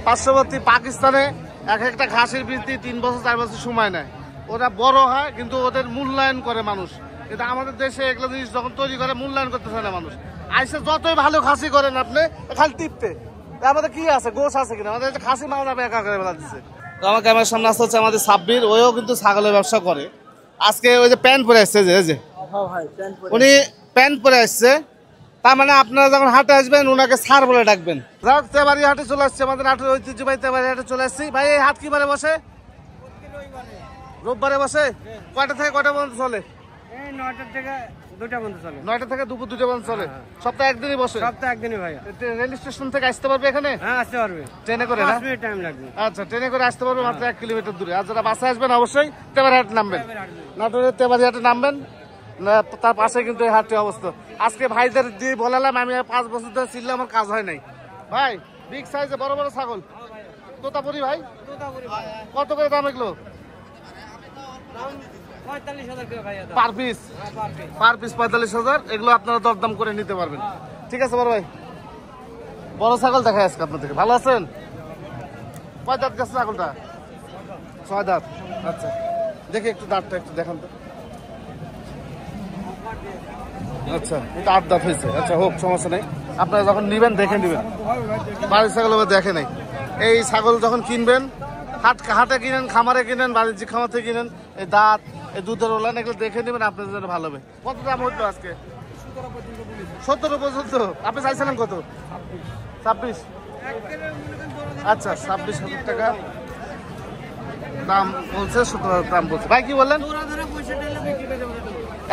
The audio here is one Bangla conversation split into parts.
পার্শ্ববর্তী পাকিস্তানে এক একটা ঘাসের বৃদ্ধি 3 বছর 4 বছর সময় নেয়, ওরা বড় হয় কিন্তু ওদের মূল্যায়ন করে মানুষ। কিন্তু আমাদের দেশে এগুলো জিনিস যখন তৈরি করে মূল্যায়ন করতে চায় না মানুষ। আইসে যতই ভালো খাসি করেন আপনি খালি টিপতে, আমাদের কি আছে গোশ আছে কিনা, আমাদের খাসি মাল যাবে একা করে বেলা দিচ্ছে। তো আমার ক্যামেরার সামনে আসতে হচ্ছে আমাদের সাব্বির, ওও কিন্তু ছাগলের ব্যবসা করে। আজকে ওই যে প্যান্ট পরে আসছে, যে উনি প্যান্ট পরে আসছে, তার মানে আপনারা যখন হাটে আসবেন ওনাকে স্যার বলে ডাকবেন। যাক তেবারি হাটে চলে আসছে, আমাদের হাটের ঐতিহ্যবাহী তেবারি হাটে চলে আসছি। ভাই এই হাট কি বারে বসে? রোববারে বসে। কয়টা থেকে কয়টা পর্যন্ত চলে? 9টা থেকে 2টা পর্যন্ত চলে। 9টা থেকে দুপুর 2টা পর্যন্ত চলে। সপ্তাহে একদিনই বসে? সপ্তাহে একদিনই ভাই। রেল স্টেশন থেকে আসতে পারবে এখানে? হ্যাঁ আসতে পারবে। ট্রেনে করে না? 5 মিনিট টাইম লাগবে। আচ্ছা ট্রেনে করে আসতে পারবে মাত্র 1 কিলোমিটার দূরে। আর যারা বাসে আসবেন অবশ্যই তেবারি হাটে নামবেন, নাটোরের তেবারি হাটে নামবেন, তার পাশে কিন্তু এই হাটটি অবস্থা। আজকে ভাইদের দিয়ে বলালাম, আমি 5 বছর ধরে ছিলাম, আমার কাজ হয় নাই। ভাই বিগ সাইজে বড় বড় ছাগল তোতাপুরি ভাই, কত করে দাম এগুলো? 45,000 ভাই পার পিস? Per piece 45,000। এগুলো আপনারা দরদাম করে নিতে পারবেন। ঠিক আছে বড় ভাই, বড় ছাগল দেখায় আজকে আপনাদেরকে। ভালো আছেন? কয় দাঁত গেছে ছাগলটা? 6 দাঁত। আচ্ছা দেখি একটু দাঁতটা একটু দেখান তো। আচ্ছা এটা 8 দাঁত হয়েছে। আচ্ছা হোক, সমস্যা নেই, আপনারা যখন নিবেন দেখে নিবেন। বাড়ির ছাগল দেখে নেই। এই ছাগল যখন কিনবেন হাটে কিনেন, খামারে কিনেন, বাণিজ্যিক খামার থেকে কিনেন, এই দাঁত এই দুধের ওলান এগুলো দেখে নেবেন, আপনাদের জন্য ভালো হবে। কত দাম হইতো আজকে? 17 পর্যন্ত। আপনি চাইছিলেন কত? 26। আচ্ছা 26,000 টাকা দাম বলছে, 17,000 দাম বলছে। ভাই কি বললেন?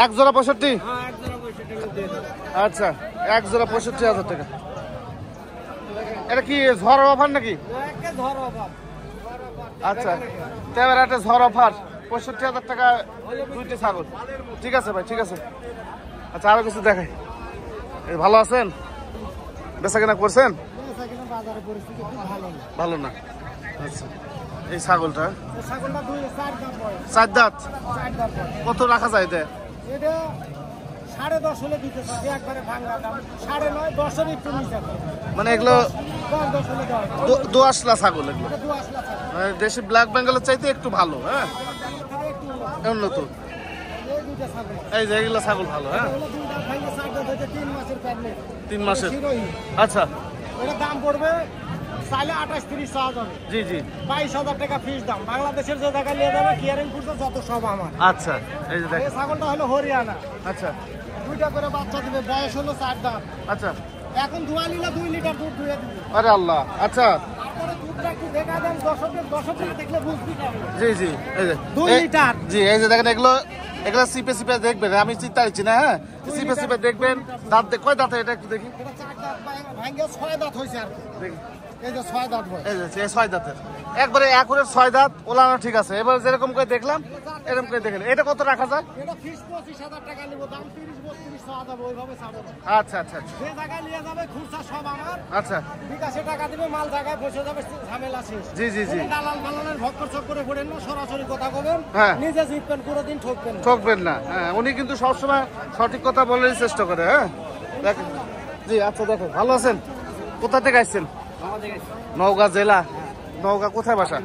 এক জোড়া 65? আচ্ছা এক জোড়া 65,000 টাকা। এটা কি ঝড় অফার নাকি? আচ্ছা তেবার একটা ঝড় অফার, 65,000 টাকা 2টি ছাগল। ঠিক আছে ভাই, ঠিক আছে। আচ্ছা আরো কিছু দেখাই। ভালো আছেন? বেচা কেনা করছেন? ভালো না। আচ্ছা এই ছাগলটা 4 দাঁত, কত রাখা যায়? এটা 10.5 হলে দিতে পারে, একবারে ভাঙা দাম 9.5 10 একটু নিচে। মানে এগুলো 10 হলে দাও। দোআঁশলা ছাগল এগুলো, দেশি ব্ল্যাক বেঙ্গলের চাইতে একটু ভালো। হ্যাঁ উন্নত। এই যে এগুলো ছাগল ভালো। হ্যাঁ 3 মাসের। আচ্ছা এটার দাম পড়বে চাইলে 28-30 টাকা। জি জি 22,000 টাকা ফিস দাম। বাংলাদেশের যে জায়গায় নিয়ে যাবে কিয়ারিং করতে যত সব আমার। আচ্ছা এই যে দেখেন, ছাগলটা হলো হরিয়ানা। আচ্ছা 2টা করে বাচ্চা দিবে, বয়স হলো 4 দাঁত। আচ্ছা এখন দুয়া নিলে 2 লিটার দুধ দুয়ে দিবে। আরে আল্লাহ। আচ্ছা তারপরে দুধটা একটু দেখা দেন, দর্শকরা দেখলে বুঝবি কেমন। জি জি এই যে 2 লিটার। জি এই যে দেখেন, এগুলো সিপে সিপে দেখবেন, আমি চিন্তা করছি না। হ্যাঁ সিপে সিপে দেখবেন। দাঁত কয় দাঁত এটা একটু দেখি। এটা 4 দাঁত ভাঙে 6 দাঁত হয়েছে আর দেখি। এই যে 6 দাঁত হয়। এই যে 6 দাঁতের একবারে একুরেট 6 দাঁত ওলানো। ঠিক আছে, এবার যেরকম করে দেখলাম এরকম করে দেখেন। এটা কত রাখা যায়? এটা ফিস 25,000 টাকা নিব, দাম 30-32 টাকা দেব, ওইভাবে ছাড়ব। আচ্ছা আচ্ছা আচ্ছা যে জায়গায় নিয়ে যাবে খুচরা সব আমার। আচ্ছা বিকাশে টাকা দিবে, মাল জায়গায় বসে যাবে, ঝামেলা শেষ। জি জি জি দালাল মালালের ভক্কর চক্করে পড়েন না, সরাসরি কথা বলেন। হ্যাঁ নিজে জিতবেন, কোনোদিন ঠকবেন না। ঠকবেন না। হ্যাঁ উনি কিন্তু সবসময় সঠিক কথা বলারই চেষ্টা করে। হ্যাঁ দেখেন জি। আচ্ছা দেখো, ভালো আছেন? কোথা থেকে আসছেন? নওগাঁ জেলা। নওগাঁ কোথায় বাসা?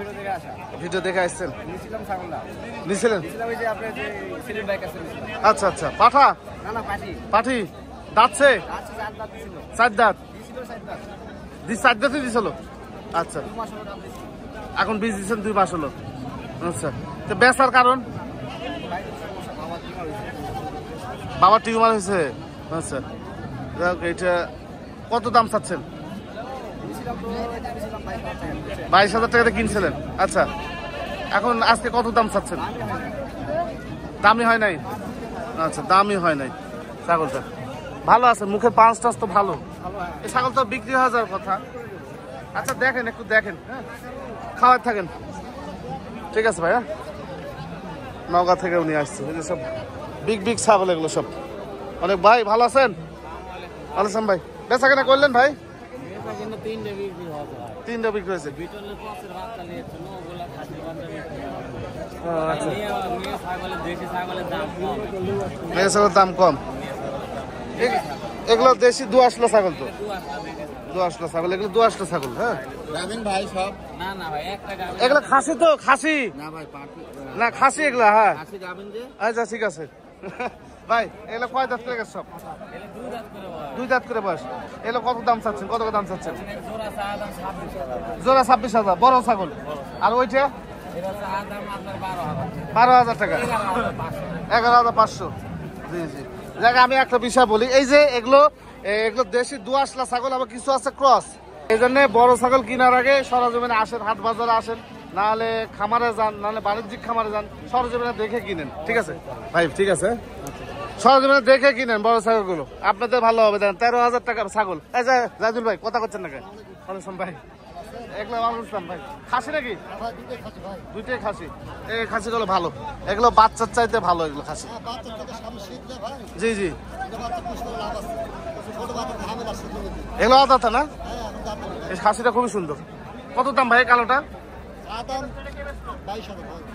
ভিডিও দেখে আসছেন? নিছিলেন? আচ্ছা আচ্ছা পাঠা? পাঠি দাঁতছে? 4 দাঁত। 4 দাঁতই দিছিল? আচ্ছা এখন বীজ দিচ্ছেন 2 মাস হলো। আচ্ছা তো বেচার কারণ? বাবার টিউমার হয়েছে। আচ্ছা এটা কত দাম চাচ্ছেন? 22,000 টাকাতে কিনছিলেন। আচ্ছা এখন আজকে কত দাম চাচ্ছেন? দামই হয় নাই। আচ্ছা দামই হয় নাই। ছাগলটা ভালো আছে, মুখে পাঁচ টাচ তো ভালো। এই ছাগল তো বিক্রি হয়ে যাওয়ার কথা। আচ্ছা দেখেন একটু দেখেন, হ্যাঁ খাওয়ার থাকেন। ঠিক আছে ভাই। হ্যাঁ নওগাঁ থেকে উনি আসছে। এই যে সব বিগ ছাগল এগুলো সব অনেক। ভাই ভালো আছেন? ভালো আছেন ভাই? বেচা কেনা করলেন ভাই? 3টা বিক্রি হয়েছে। ছাগলের দাম কম। এগুলো দেশি দোআঁশলা ছাগল তো। দোআঁশলা ছাগল, এগুলো দোআঁশলা ছাগল। হ্যাঁ গাভিন ভাই সব। না না ভাই একটা গাভিন। এগুলো খাসি তো, খাসি না ভাই পাটি না, খাসি এগুলা। হ্যাঁ খাসি গাভিন যে। আচ্ছা ঠিক আছে। ভাই এগুলো কয় দাঁত করে গেছে সব? এলে দুই দাঁত করে বয়স। 2 দাঁত করে বয়স। এগুলো কত দাম চাচ্ছেন, কত দাম চাচ্ছেন? জোড়া চা দাম 26,000। জোড়া 26,000 বড় ছাগল। আর ওইটা এটা চা দাম আপনার 12,000। 12,000 টাকা। 11,500। 11,500। জি জি। দেখ আমি একটা বিষয় বলি, এই যে এগুলো দেশি দোআঁশলা ছাগল, আবার কিছু আছে ক্রস। এই জন্য বড় ছাগল কেনার আগে সরজমিনে আসেন, হাট বাজারে আসেন, নাহলে খামারে যান, নাহলে বাণিজ্যিক খামারে যান, সরজমিনে দেখে কিনেন। ঠিক আছে ভাই? ঠিক আছে, সরজমিনে দেখে কিনেন বড় ছাগলগুলো, আপনাদের ভালো হবে। দেন 13,000 টাকার ছাগল। এই যে রাজুল ভাই কথা করছেন নাকি? ভাই এগুলো ইসলাম ভাই খাসি নাকি? দুইটাই খাসি। এই খাসিগুলো ভালো, এগুলো বাচ্চার চাইতে ভালো এগুলো খাসি। জি জি। এগুলো আদাতা না? এই খাসিটা খুবই সুন্দর। কত দাম ভাই কালোটা?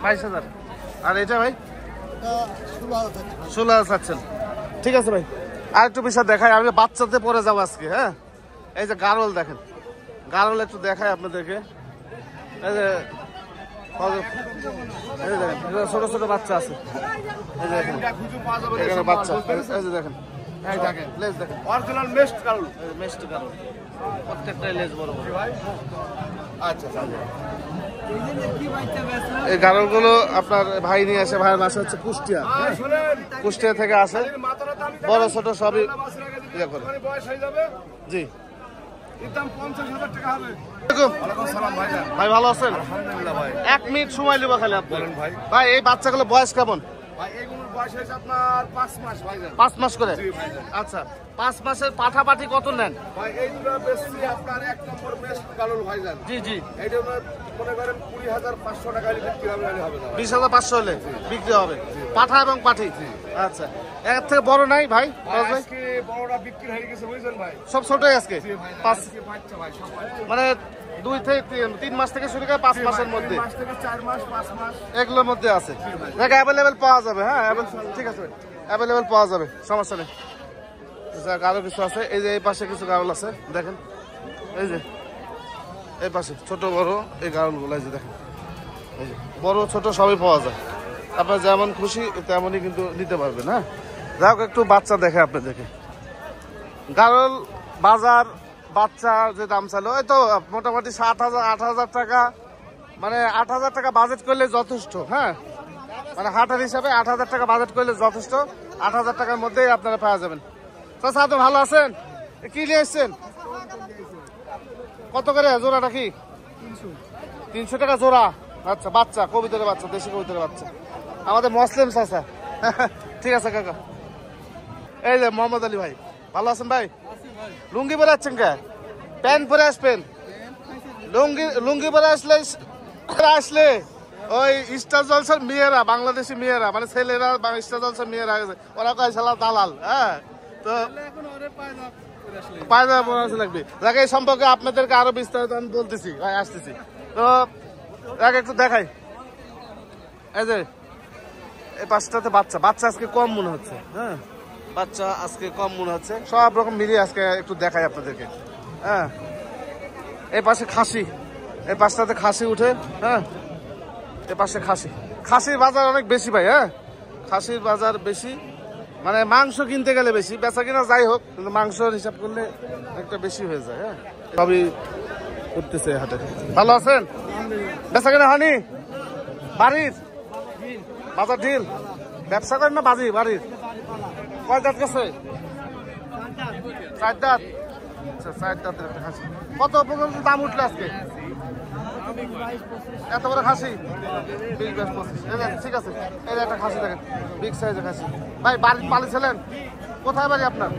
22,000। আর এটা ভাই 16,000 চাচ্ছেন। ঠিক আছে ভাই, আর একটু বিষয় দেখাই, আমি বাচ্চাতে পরে যাবো আজকে। হ্যাঁ এই যে গারল দেখেন, গারল একটু দেখাই আপনাদেরকে। এই যে দেখেন ছোট ছোট বাচ্চা আছে, এই যে দেখেন এখানে বাচ্চা, এই যে দেখেন, এই দেখেন লেজ দেখেন, অরিজিনাল মেস্ট গারল, মেস্ট গারল, প্রত্যেকটাই লেজ বড় বড়। আচ্ছা এই গারলগুলো আপনার ভাই নিয়ে আসে, ভাইয়ের বাসা হচ্ছে কুষ্টিয়া। কুষ্টিয়া থেকে আসে, বড় ছোট সবই ইয়ে করে। জি ভাই ভালো আছেন? ভাই 1 মিনিট সময় নেবো খালি আপনার। ভাই এই বাচ্চাগুলো বয়স কেমন? আপনার 5 মাস ভাই। 5 মাস করে? আচ্ছা 5 মাসের পাঠাপাঠি কত নেন? ভাই এইগুলো বেশি আপনার 1 নম্বর বেস্ট গালুল ভাইজান। জি জি। এইটা মনে করেন 20,500 টাকা বিক্রি হবে না? 20,500 হলে বিক্রি হবে পাঠা এবং পাঠি। আচ্ছা এর থেকে বড় নাই ভাই? আজকে বড়টা বিক্রি হয়ে গেছে বুঝছেন ভাই। সব ছোটই আজকে? বাচ্চা ভাই সব মানে 2 থেকে 3 মাস থেকে শুরু করে 5 মাসের মধ্যে, 3 মাস থেকে 4 মাস 5 মাস এগুলোর মধ্যে আছে। দেখ অ্যাভেলেবেল পাওয়া যাবে। হ্যাঁ ঠিক আছে, অ্যাভেলেবেল পাওয়া যাবে, সমস্যা নেই। যাক আরো কিছু আছে, এই যে এই পাশে কিছু গারল আছে দেখেন, এই যে এই পাশে ছোট বড় এই গারলগুলো, এই যে দেখেন, এই যে বড় ছোট সবই পাওয়া যায়। আপনার যেমন খুশি তেমনই কিন্তু নিতে পারবেন। হ্যাঁ যাক একটু বাচ্চা দেখে আপনাদেরকে, গারল বাজার বাচ্চা যে দাম চাইলো ওই তো মোটামুটি 7,000 8,000 টাকা, মানে 8,000 টাকা বাজেট করলে যথেষ্ট। হ্যাঁ মানে হাটের হিসাবে 8,000 টাকা বাজেট করলে যথেষ্ট, 8,000 টাকার মধ্যেই আপনারা পাওয়া যাবেন। চাচা তো ভালো আছেন? কি নিয়ে এসছেন? কত করে জোড়াটা? কি 300 টাকা জোড়া? আচ্ছা বাচ্চা, কবুতরের বাচ্চা, দেশি কবুতরের বাচ্চা, আমাদের মুসলিম চাচা। ঠিক আছে কাকা। এই যে মোহাম্মদ আলী ভাই, ভালো আছেন ভাই? লুঙ্গি পরে আসছেন কে? প্যান্ট পরে আসবেন? লুঙ্গি পরে আসলে ওই স্টার জলসার মেয়েরা, বাংলাদেশি মেয়েরা, মানে ছেলেরা স্টার জলসার মেয়েরা ওরা কয় শালা দালাল। হ্যাঁ তো পায়জামা পরে আসা লাগবে। দেখ এই সম্পর্কে আপনাদেরকে আরো বিস্তারিত আমি বলতেছি, আসতেছি। তো একটু দেখাই, এই যে এই পাঁচটাতে বাচ্চা, বাচ্চা আজকে কম মনে হচ্ছে। হ্যাঁ বাচ্চা আজকে কম মনে হচ্ছে, সব রকম মিলিয়ে আজকে একটু দেখাই আপনাদেরকে। হ্যাঁ এই পাশে খাসি, এই পাশটাতে খাসি উঠে। হ্যাঁ এই পাশে খাসির বাজার অনেক বেশি ভাই। হ্যাঁ খাসির বাজার বেশি, মানে মাংস কিনতে গেলে বেশি, বেচা কিনা যাই হোক কিন্তু মাংসের হিসাব করলে একটা বেশি হয়ে যায়। হ্যাঁ সবই করতেছে হাটে। ভালো আছেন? বেচা কিনা হয়নি? বাড়ির বাজার ঢিল, ব্যবসা করেন না বাজি বাড়ির? কয় দাঁত গেছে? 4 দাঁত। আচ্ছা 4 দাঁতের একটা খাসি। কত পর্যন্ত দাম উঠলো আজকে? এত বড় খাসি 20-22-25। ঠিক আছে, এই একটা খাসি দেখেন, বিগ সাইজের খাসি। ভাই বাড়ি পালিয়েছিলেন? কোথায় বাড়ি আপনার?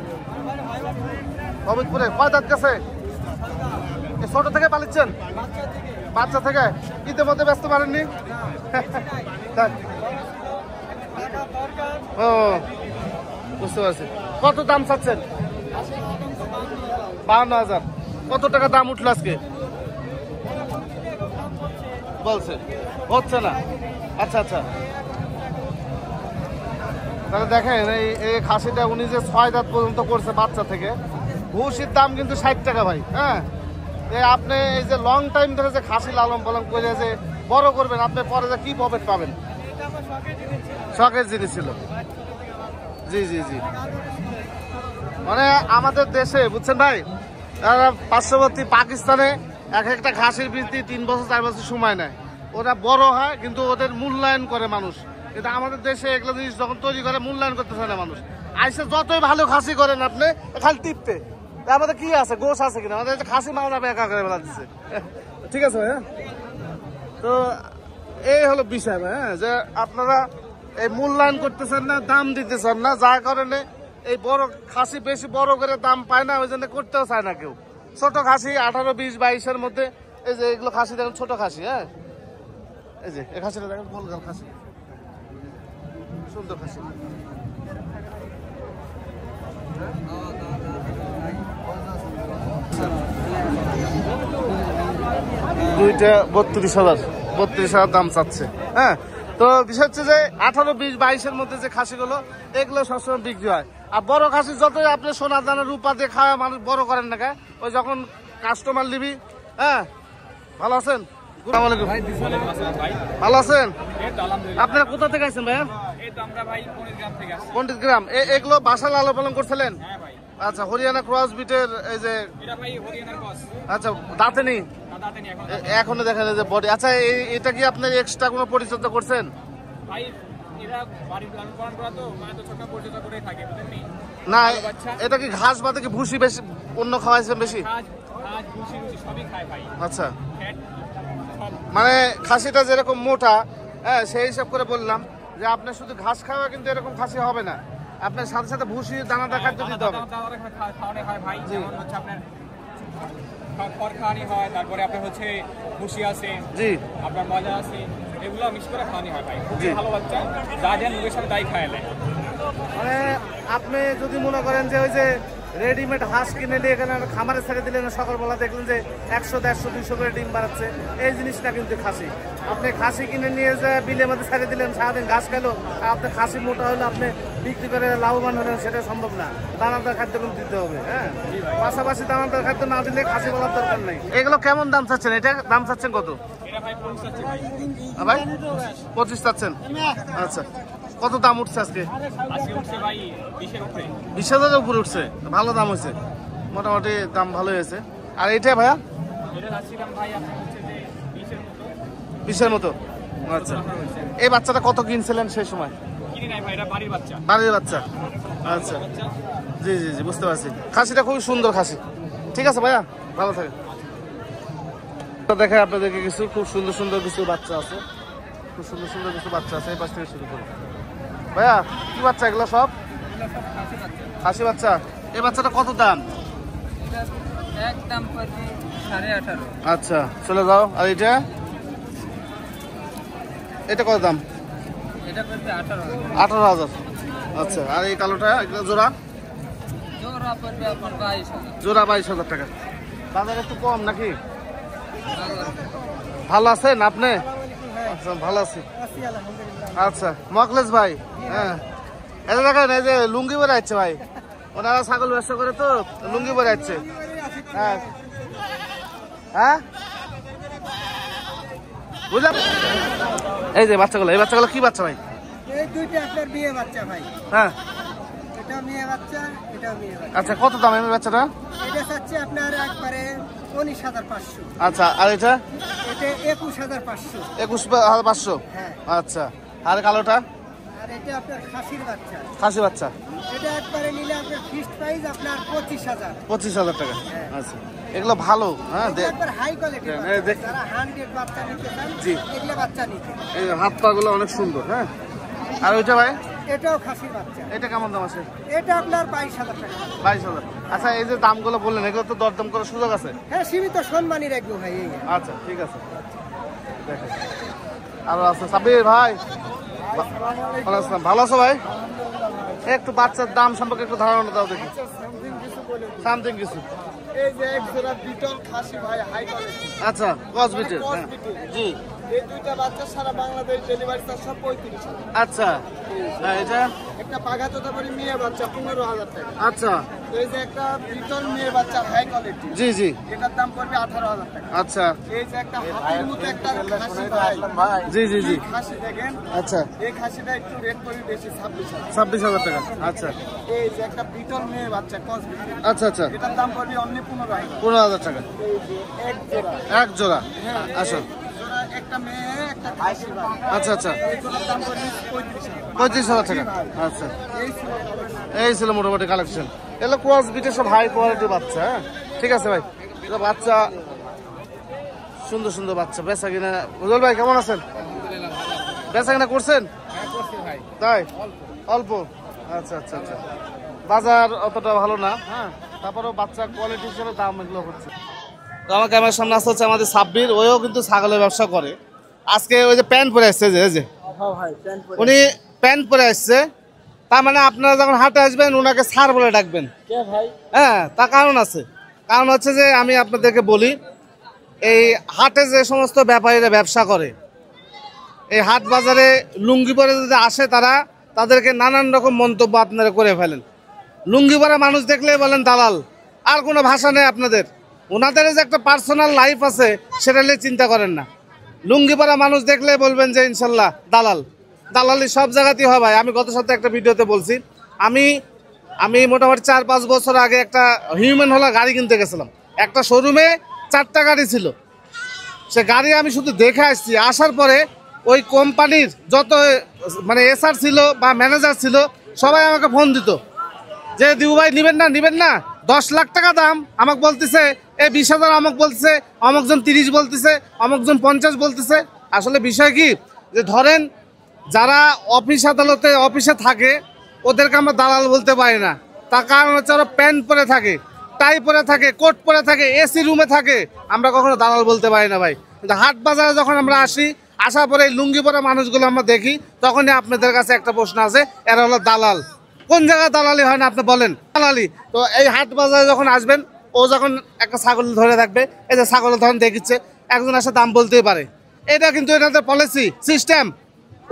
হবিবপুরে। কয় দাঁত গেছে? ছোট থেকে পালিয়েছেন? বাচ্চা থেকে? ঈদের মধ্যে ব্যস্ত পারেননি? ও বুঝতে পারছি। কত দাম চাচ্ছেন? 52,000। কত টাকা দাম উঠলো আজকে? বলছে হচ্ছে না। আচ্ছা আচ্ছা, তাহলে দেখেন এই খাসিটা উনি যে 6 দাঁত পর্যন্ত করছে বাচ্চা থেকে, ভুসির দাম কিন্তু 60 টাকা ভাই। হ্যাঁ, আপনি এই যে লং টাইম ধরে যে খাসি লালন পালন করে যে বড় করবেন, আপনি পরে যে কি প্রফিট পাবেন। শখের জিনিস ছিল। জি জি জি, মানে আমাদের দেশে বুঝছেন ভাই, পার্শ্ববর্তী পাকিস্তানে এক একটা খাসির বৃদ্ধি 3 বছর 4 বছর সময় নেয়। ওরা বড় হয় কিন্তু ওদের মূল্যায়ন করে মানুষ, কিন্তু আমাদের দেশে এগুলো জিনিস যখন তৈরি করে মূল্যায়ন করতে চায় না মানুষ। আইসে যতই ভালো খাসি করেন আপনি খালি টিপতে, আমাদের কি আছে গোশ আছে কিনা, আমাদের খাসি মাল যাবে একা করে বেলা দিচ্ছে। ঠিক আছে ভাই, তো এই হলো বিষয় ভাই। হ্যাঁ, যে আপনারা এই মূল্যায়ন করতেছেন না, দাম দিতেছেন না, যার কারণে এই বড় খাসি বেশি বড় করে দাম পায় না, ওই জন্য করতেও চায় না কেউ। ছোট খাসি 18, 20, 22-এর মধ্যে এই যে এগুলো খাসি দেখেন, ছোট খাসি। হ্যাঁ, এই যে এই খাসিটা দেখেন, গোলগাল খাসি, সুন্দর খাসি। দুইটা 32,000 দাম চাচ্ছে। হ্যাঁ, তো বিষয় হচ্ছে যে 18, 20, 22-এর মধ্যে যে খাসিগুলো এগুলো সবসময় বিক্রি হয়। আর বড় খাসি যতই আপনি সোনা দানা রূপা দিয়ে খাওয়া মানুষ বড় করেন না, ওই যখন কাস্টমার নিবি। হ্যাঁ, ভালো আছেন? ভালো আছেন? আপনারা কোথা থেকে আসছেন ভাইয়া? পণ্ডিত গ্রাম। এগুলো বাসা লালন পালন করছিলেন? আচ্ছা, হরিয়ানা ক্রস বিটের এই যে, আচ্ছা দাঁতে নেই এখনো দেখেন যে বডি। আচ্ছা, এটা কি আপনার এক্সট্রা কোনো পরিচর্যা করছেন? না, এটা কি ঘাস বাদে কি ভুসি বেশি অন্য খাওয়াইছেন বেশি? আচ্ছা, মানে খাসিটা যেরকম মোটা, হ্যাঁ সেই হিসাব করে বললাম যে আপনি শুধু ঘাস খাওয়া কিন্তু এরকম খাসি হবে না, আপনার সাথে সাথে ভুসি দানাদার খাদ্য দিতে হবে। তারপরে আপনার হচ্ছে ভুসি আছে, জি আপনার মজা আছে, এগুলো মিক্স করে খাওয়ানি হয় ভাই। খুবই ভালো বাচ্চা, যা যা মুখের সাথে তাই খাওয়ালে। মানে আপনি যদি মনে করেন যে ওই যে রেডিমেড হাঁস কিনে নিয়ে এখানে খামারে ছেড়ে দিলেন, সকালবেলা দেখলেন যে 100, 150, 200 করে ডিম বাড়াচ্ছে, এই জিনিসটা কিন্তু খাসি। আপনি খাসি কিনে নিয়ে যে বিলের মধ্যে ছেড়ে দিলেন, সারাদিন ঘাস খেলো, আপনি খাসি মোটা হলে আপনি বিক্রি করে লাভবান হলেন, সেটা সম্ভব না। দানাদার খাদ্য কিন্তু দিতে হবে। হ্যাঁ, পাশাপাশি দানাদার খাদ্য না দিলে খাসি বলার দরকার নেই। এগুলো কেমন দাম চাচ্ছেন? এটা দাম চাচ্ছেন কত ভাই? 25 চাচ্ছেন? আচ্ছা, কত দাম উঠছে আজকে? 20,000-এর উপরে উঠছে, ভালো দাম হয়েছে, মোটামুটি দাম ভালো হয়েছে। আর এইটা ভাইয়া 20-এর মতো। আচ্ছা, এই বাচ্চাটা কত কিনছিলেন সেই সময়? বাড়ির বাচ্চা। আচ্ছা, জি জি জি, বুঝতে পারছি। খাসিটা খুবই সুন্দর খাসি। ঠিক আছে ভাইয়া, ভালো থাকে। দেখে আপনাদেরকে কিছু খুব সুন্দর সুন্দর কিছু বাচ্চা আছে, খুব সুন্দর সুন্দর কিছু বাচ্চা আছে। এই পাশ থেকে শুরু করি ভাইয়া, কি বাচ্চা এগুলো? সব খাসি বাচ্চা। এই বাচ্চাটা কত দাম? একদম 18.5। আচ্ছা, চলে যাও। আর এটা এটা কত দাম? এটা পড়বে 18,000। আচ্ছা, আর এই কালোটা এগুলো জোড়া? জোড়া পড়বে আপনার 22,000। জোড়া 22,000 টাকা। বাজার একটু কম নাকি? ভালো আছেন আপনি? আচ্ছা, ভালো আছি। আচ্ছা, মকলেশ ভাই। হ্যাঁ, এটা দেখেন, এই যে লুঙ্গি পরে যাচ্ছে ভাই, ওনারা ছাগল ব্যবসা করে তো লুঙ্গি পরে যাচ্ছে। হ্যাঁ হ্যাঁ, বুঝলাম। এই যে বাচ্চাগুলো, এই বাচ্চাগুলো কি বাচ্চা ভাই? এই দুইটা আপনার বিয়ে বাচ্চা ভাই। হ্যাঁ, এটা মেয়ে বাচ্চা, এটা মেয়ে বাচ্চা। আচ্ছা, কত দাম এই বাচ্চাটা? এটা চাচ্ছে আপনার একবারে 19,500। আচ্ছা, আর এটা? এটা 21,500। 21,500। হ্যাঁ। আচ্ছা, আর কালোটা? আর এটা আপনার খাসির বাচ্চা। খাসি বাচ্চা। এটা একবারে নিলে আপনার ফিক্সড প্রাইস আপনার 25,000। 25,000 টাকা। হ্যাঁ। আচ্ছা, এগুলো ভালো। হ্যাঁ, একবার হাই কোয়ালিটি। হ্যাঁ, দেখ। যারা 100 বাচ্চা নিতে চান, জি, এগুলো বাচ্চা নিতে। এই হাত পা গুলো অনেক সুন্দর। হ্যাঁ, আর ওইটা ভাই? এটাও খাসির বাচ্চা। এটা কেমন দাম আছে? এটা আপনার 22,000 টাকা। 22,000। আচ্ছা, এই যে দামগুলো বললেন, এগুলো তো দরদাম করার সুযোগ আছে? হ্যাঁ, সীমিত সম্মানই রাখবো ভাই। এই আচ্ছা, ঠিক আছে। দেখেন আরো আছে। সাব্বির ভাই, ভালো আছেন? ভালো আছো ভাই? একটু বাচ্চার দাম সম্পর্কে একটু ধারণা দাও দেখি। সামথিং কিছু। এই যে এক জোড়া বিটল খাসি ভাই, হাই কোয়ালিটি। আচ্ছা, ক্রস বিটের। জি, এই দুইটা বাচ্চা সারা বাংলাদেশ ডেলিভারি চার্জ সব 35 টাকা। আচ্ছা এটা একটা পাগা তোতাপুরি মেয়ে বাচ্চা 15,000 টাকা। আচ্ছা এই যে একটা বিটল মেয়ে বাচ্চা হাই কোয়ালিটি, জি জি এটার দাম পড়বে 18,000 টাকা। আচ্ছা এই যে একটা হাতির মতো একটা খাসি ভাই, জি জি জি খাসি দেখেন, আচ্ছা এই খাসিটা একটু রেট পড়বে বেশি 26,000। 26,000 টাকা। আচ্ছা এই যে একটা বিটল মেয়ে বাচ্চা কসবি, আচ্ছা আচ্ছা এটার দাম পড়বে অনলি 15,000। 15,000 টাকা এই যে এক জোড়া, এক জোড়া। আসো জোড়া একটা মেয়ে একটা খাসি ভাই, আচ্ছা আচ্ছা এই জোড়ার দাম পড়বে 35,000। 35,000 টাকা। আচ্ছা এই ছিল এই ছিল মোটামুটি কালেকশন। এগুলো ক্রস বিটের সব হাই কোয়ালিটির বাচ্চা। হ্যাঁ ঠিক আছে ভাই, এটা বাচ্চা সুন্দর সুন্দর বাচ্চা। বেচা কিনা বুঝল ভাই কেমন আছেন? বেচা কিনা করছেন? তাই অল্প। আচ্ছা আচ্ছা আচ্ছা, বাজার অতটা ভালো না। হ্যাঁ তারপরেও বাচ্চা কোয়ালিটি হিসেবে দাম এগুলো হচ্ছে। তো আমার ক্যামেরার সামনে আসতে হচ্ছে আমাদের সাব্বির, ওও কিন্তু ছাগলের ব্যবসা করে। আজকে ওই যে প্যান্ট পরে আসছে, যে উনি প্যান্ট পরে আসছে, তার মানে আপনারা যখন হাটে আসবেন ওনাকে স্যার বলে ডাকবেন। হ্যাঁ তার কারণ আছে, কারণ হচ্ছে যে আমি আপনাদেরকে বলি, এই হাটে যে সমস্ত ব্যাপারীরা ব্যবসা করে, এই হাট বাজারে লুঙ্গি পরে যদি আসে তারা, তাদেরকে নানান রকম মন্তব্য আপনারা করে ফেলেন। লুঙ্গি পরা মানুষ দেখলে বলেন দালাল, আর কোনো ভাষা নেই আপনাদের। ওনাদের যে একটা পার্সোনাল লাইফ আছে সেটা নিয়ে চিন্তা করেন না। লুঙ্গি পরা মানুষ দেখলে বলবেন যে ইনশাল্লাহ দালাল। দালালি সব জায়গাতেই হয় ভাই। আমি গত সপ্তাহে একটা ভিডিওতে বলছি, আমি মোটামুটি 4-5 বছর আগে একটা হিউম্যান হলা গাড়ি কিনতে গেছিলাম। একটা শোরুমে 4টা গাড়ি ছিল, সে গাড়ি আমি শুধু দেখে আসছি। আসার পরে ওই কোম্পানির যত মানে এসআর ছিল বা ম্যানেজার ছিল সবাই আমাকে ফোন দিত যে দিউ ভাই নিবেন না 10 লাখ টাকা দাম। আমাকে বলতেছে 20,000, আমাকে বলতেছে অমুকজন 30 বলতেছে, অমুকজন 50 বলতেছে। আসলে বিষয় কি, যে ধরেন যারা অফিস আদালতে অফিসে থাকে ওদেরকে আমরা দালাল বলতে পারি না। তার কারণ হচ্ছে ওরা প্যান্ট পরে থাকে, টাই পরে থাকে, কোট পরে থাকে, এসি রুমে থাকে, আমরা কখনো দালাল বলতে পারি না ভাই। কিন্তু হাট বাজারে যখন আমরা আসি, আসার পরে এই লুঙ্গি পরা মানুষগুলো আমরা দেখি, তখনই আপনাদের কাছে একটা প্রশ্ন আছে, এরা হলো দালাল। কোন জায়গায় দালালি হয় না আপনি বলেন? দালালি তো এই হাট বাজারে যখন আসবেন, ও যখন একটা ছাগল ধরে থাকবে, এই যে ছাগলের ধরেন দেখিচ্ছে, একজন আসে দাম বলতেই পারে। এটা কিন্তু এটাতে পলিসি সিস্টেম,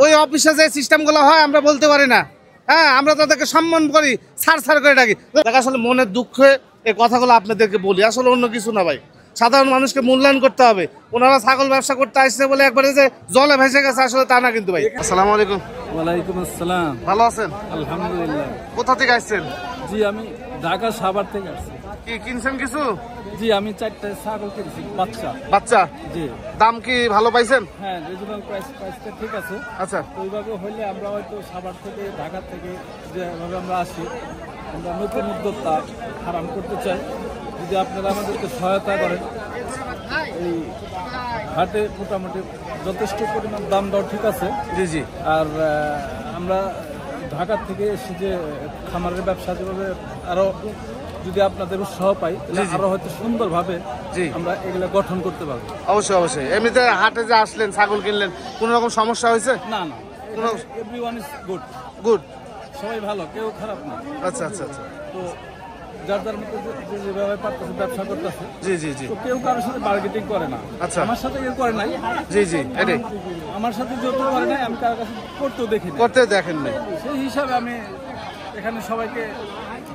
ওই অফিসে যে সিস্টেমগুলো হয় আমরা বলতে পারি না। হ্যাঁ আমরা তাদেরকে সম্মান করি, সার করে ডাকি। দেখ আসলে মনের দুঃখে এই কথাগুলো আপনাদেরকে বলি, আসলে অন্য কিছু না ভাই। সাধারণ মানুষকে মূল্যায়ন করতে হবে। ওনারা ছাগল ব্যবসা করতে আসছে বলে একবারে যে জলে ভেসে গেছে, আসলে তা না কিন্তু ভাই। আসসালামু আলাইকুম। ওয়ালাইকুম আসসালাম। ভালো আছেন? আলহামদুলিল্লাহ। কোথা থেকে আসছেন? জি আমি ঢাকা সাভার থেকে আসছি। কি কিনছেন কিছু? জি আমি 4টা ছাগল কিনছি বাচ্চা। জি দাম কি ভালো পাইছেন? হ্যাঁ, রিজনেবল প্রাইসটা ঠিক আছে। আচ্ছা ওইভাবে হইলে আমরা হয়তো সাভার থেকে ঢাকা থেকে যেভাবে আমরা আসি, আমরা নতুন উদ্যোক্তা আরাম করতে চাই। যদি আপনারা আমাদেরকে সহায়তা করেন, এই হাটে মোটামুটি যথেষ্ট পরিমাণ দাম দর ঠিক আছে। জি জি। আর আমরা ঢাকা থেকে এসে যে খামারের ব্যবসা যেভাবে আরো যদি আপনাদের উৎসাহ পাই, আরো হয়তো সুন্দরভাবে আমরা এগুলো গঠন করতে পারবো। অবশ্যই অবশ্যই। এমনিতে হাটে যে আসলেন, ছাগল কিনলেন, কোন রকম সমস্যা হয়েছে? না না, এভরিওয়ান ইজ গুড। গুড, সবাই ভালো, কেউ খারাপ না। আচ্ছা আচ্ছা আচ্ছা। তো যার যার মতো যেভাবে পারতেছে ব্যবসা করতেছে। জি জি জি। তো কেউ কারোর সাথে মার্কেটিং করে না। আচ্ছা। আমার সাথে কেউ করে নাই। জি জি, এটাই। আমার সাথে যেহেতু করে নাই, আমি কারোর কাছে করতেও দেখি না। করতে দেখেন নাই। সেই হিসাবে আমি এখানে সবাইকে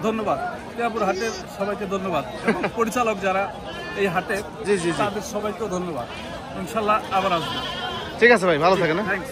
ধন্যবাদ, টিয়াপুর হাটের সবাইকে ধন্যবাদ, এবং পরিচালক যারা এই হাটে, জি জি জি, তাদের সবাইকেও ধন্যবাদ। ইনশাল্লাহ আবার আসবো। ঠিক আছে ভাই, ভালো থাকেন। থ্যাংকস।